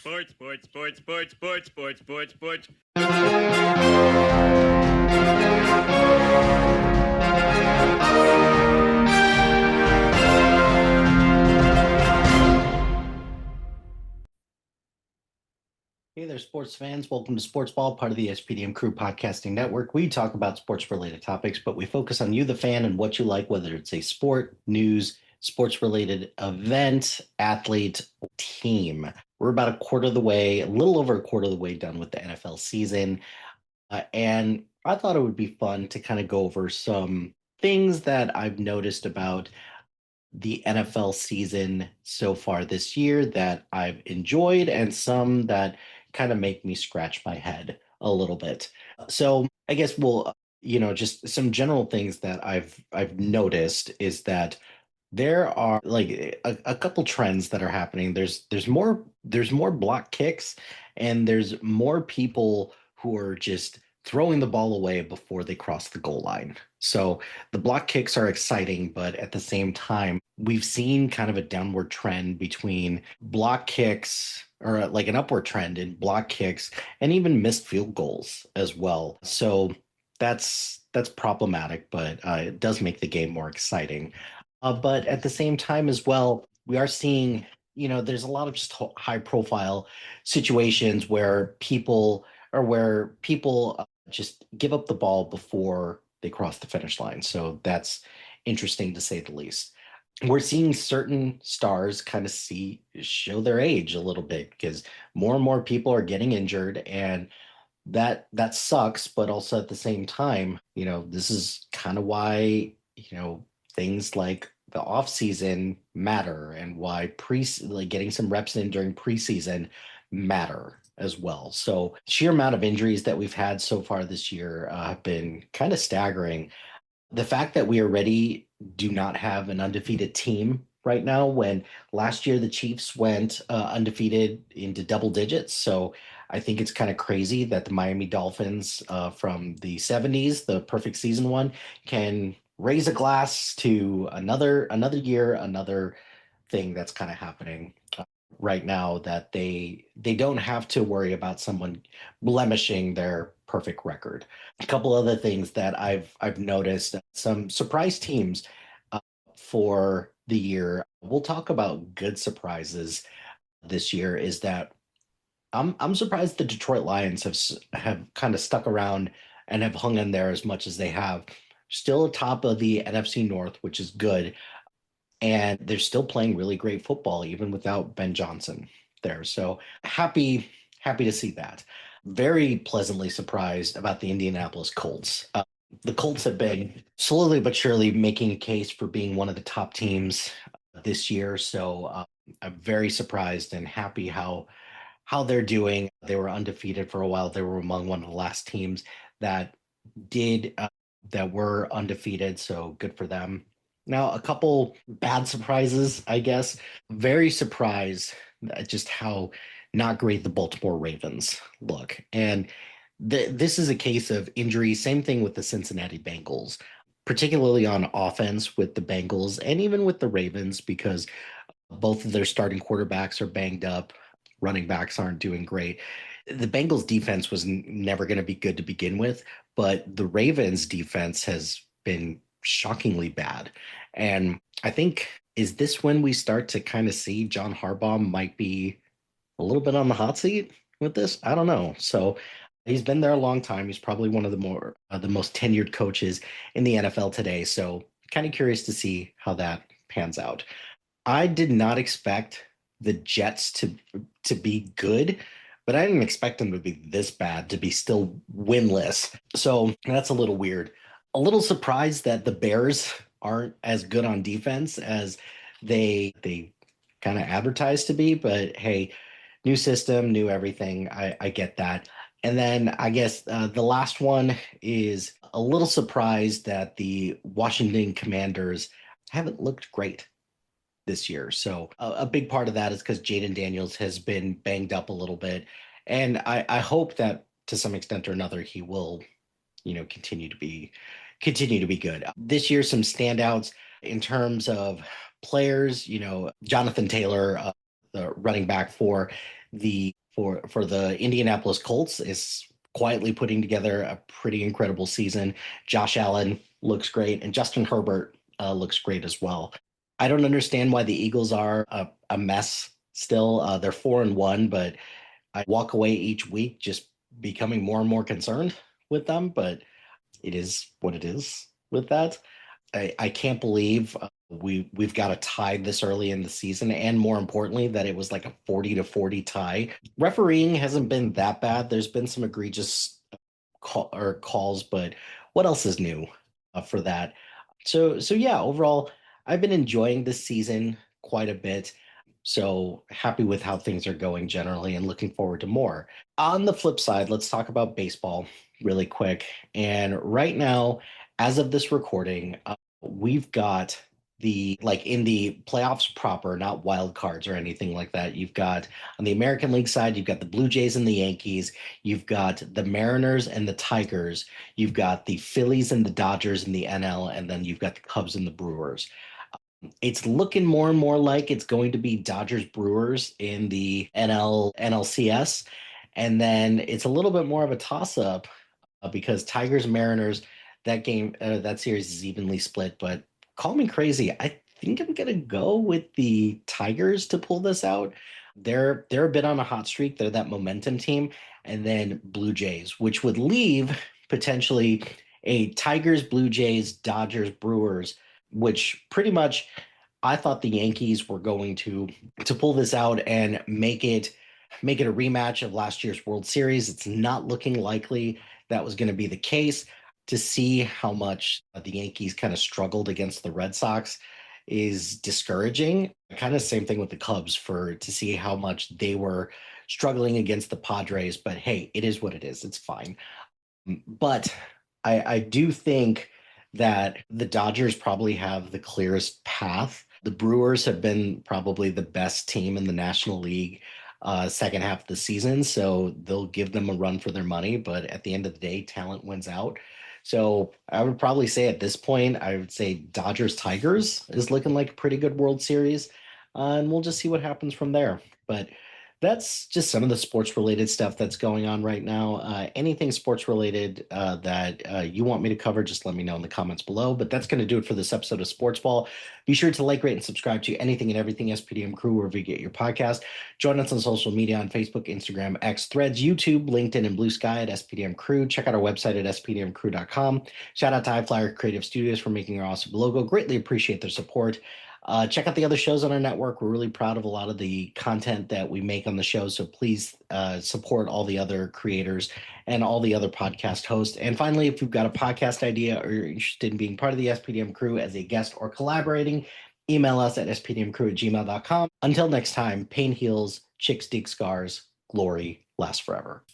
Sports, sports, sports, sports, sports, sports, sports, sports. Hey there, sports fans. Welcome to Sportsball, part of the SPDM Crew Podcasting Network. We talk about sports-related topics, but we focus on you, the fan, and what you like, whether it's a sport, news, sports-related event, athlete, or team. We're about a quarter of the way, a little over a quarter of the way done with the NFL season. And I thought it would be fun to kind of go over some things that I've noticed about the NFL season so far this year that I've enjoyed and some that kind of make me scratch my head a little bit. So I guess we'll, just some general things that I've noticed is that there are like a couple trends that are happening. There's more block kicks and there's more people who are just throwing the ball away before they cross the goal line. So the block kicks are exciting, but at the same time, we've seen kind of a downward trend between block kicks or like an upward trend in block kicks and even missed field goals as well. So that's problematic, but it does make the game more exciting. But at the same time as well, we are seeing, there's a lot of just high profile situations where people just give up the ball before they cross the finish line. So that's interesting to say the least. We're seeing certain stars kind of show their age a little bit because more and more people are getting injured, and that sucks. But also at the same time, this is kind of why, things like the off season matter and why like getting some reps in during preseason matter as well. So sheer amount of injuries that we've had so far this year have been kind of staggering. The fact that we already do not have an undefeated team right now, when last year the Chiefs went undefeated into double digits. So I think it's kind of crazy that the Miami Dolphins from the 70s, the perfect season one, can raise a glass to another year, another thing that's kind of happening right now, that they don't have to worry about someone blemishing their perfect record. A couple other things that I've noticed, some surprise teams for the year. We'll talk about good surprises this year. Is that I'm surprised the Detroit Lions have kind of stuck around and have hung in there as much as they have. Still atop of the NFC North, which is good, and they're still playing really great football even without Ben Johnson there. So happy to see that. Very pleasantly surprised about the Indianapolis Colts. The Colts have been slowly but surely making a case for being one of the top teams this year. So I'm very surprised and happy how they're doing. They were undefeated for a while. They were among one of the last teams that did that were undefeated. So good for them. Now, a couple bad surprises, I guess. Very surprised at just how not great the Baltimore Ravens look. And this is a case of injury. Same thing with the Cincinnati Bengals, particularly on offense with the Bengals and even with the Ravens, because both of their starting quarterbacks are banged up. Running backs aren't doing great. The Bengals defense was never going to be good to begin with, but the Ravens defense has been shockingly bad. And I think, is this when we start to kind of see John Harbaugh might be a little bit on the hot seat with this? I don't know. So he's been there a long time. He's probably one of the most tenured coaches in the NFL today. So kind of curious to see how that pans out. I did not expect the Jets to be good, but I didn't expect them to be this bad, to be still winless. So that's a little weird. A little surprised that the Bears aren't as good on defense as they kind of advertised to be, but hey, new system, new everything. I get that. And then I guess the last one is a little surprised that the Washington Commanders haven't looked great this year. So a big part of that is because Jaden Daniels has been banged up a little bit. And I hope that to some extent or another, he will, continue to be good. This year, some standouts in terms of players, Jonathan Taylor, the running back for For the Indianapolis Colts is quietly putting together a pretty incredible season. Josh Allen looks great, and Justin Herbert looks great as well. I don't understand why the Eagles are a mess still. They're 4-1, but I walk away each week just becoming more and more concerned with them. But it is what it is with that. I can't believe we've got a tie this early in the season, and more importantly, that it was like a 40-40 tie. Refereeing hasn't been that bad. There's been some egregious calls, but what else is new for that? So yeah, overall, I've been enjoying this season quite a bit. So happy with how things are going generally, and looking forward to more. On the flip side, let's talk about baseball really quick. And right now, as of this recording, we've got in the playoffs proper, not wild cards or anything like that. You've got on the American League side, you've got the Blue Jays and the Yankees. You've got the Mariners and the Tigers. You've got the Phillies and the Dodgers in the NL, and then you've got the Cubs and the Brewers. It's looking more and more like it's going to be Dodgers Brewers in the NLCS. And then it's a little bit more of a toss up because Tigers Mariners, that series is evenly split. But call me crazy, I think I'm gonna go with the Tigers to pull this out. They're a bit on a hot streak. They're that momentum team, and then Blue Jays, which would leave potentially a Tigers, Blue Jays, Dodgers, Brewers, which pretty much I thought the Yankees were going to pull this out and make it a rematch of last year's World Series. It's not looking likely that was going to be the case. To see how much the Yankees kind of struggled against the Red Sox is discouraging. Kind of same thing with the Cubs to see how much they were struggling against the Padres. But hey, it is what it is. It's fine. But I do think that the Dodgers probably have the clearest path. The Brewers have been probably the best team in the National League second half of the season, so they'll give them a run for their money. But at the end of the day, talent wins out. So I would probably say at this point, I would say Dodgers Tigers is looking like a pretty good World Series, and we'll just see what happens from there. But that's just some of the sports related stuff that's going on right now. Anything sports related that you want me to cover, just let me know in the comments below. But that's going to do it for this episode of Sportsball. Be sure to like, rate, and subscribe to anything and everything SPDM Crew wherever you get your podcast. Join us on social media on Facebook, Instagram, X, Threads, YouTube, LinkedIn, and Blue Sky at SPDM Crew. Check out our website at spdmcrew.com. Shout out to HiFlyer Creative Studios for making our awesome logo. Greatly appreciate their support. Check out the other shows on our network. We're really proud of a lot of the content that we make on the show, so please support all the other creators and all the other podcast hosts. And finally, if you've got a podcast idea or you're interested in being part of the SPDM Crew as a guest or collaborating, email us at spdmcrew@gmail.com. Until next time, pain heals, chicks dig scars, glory lasts forever.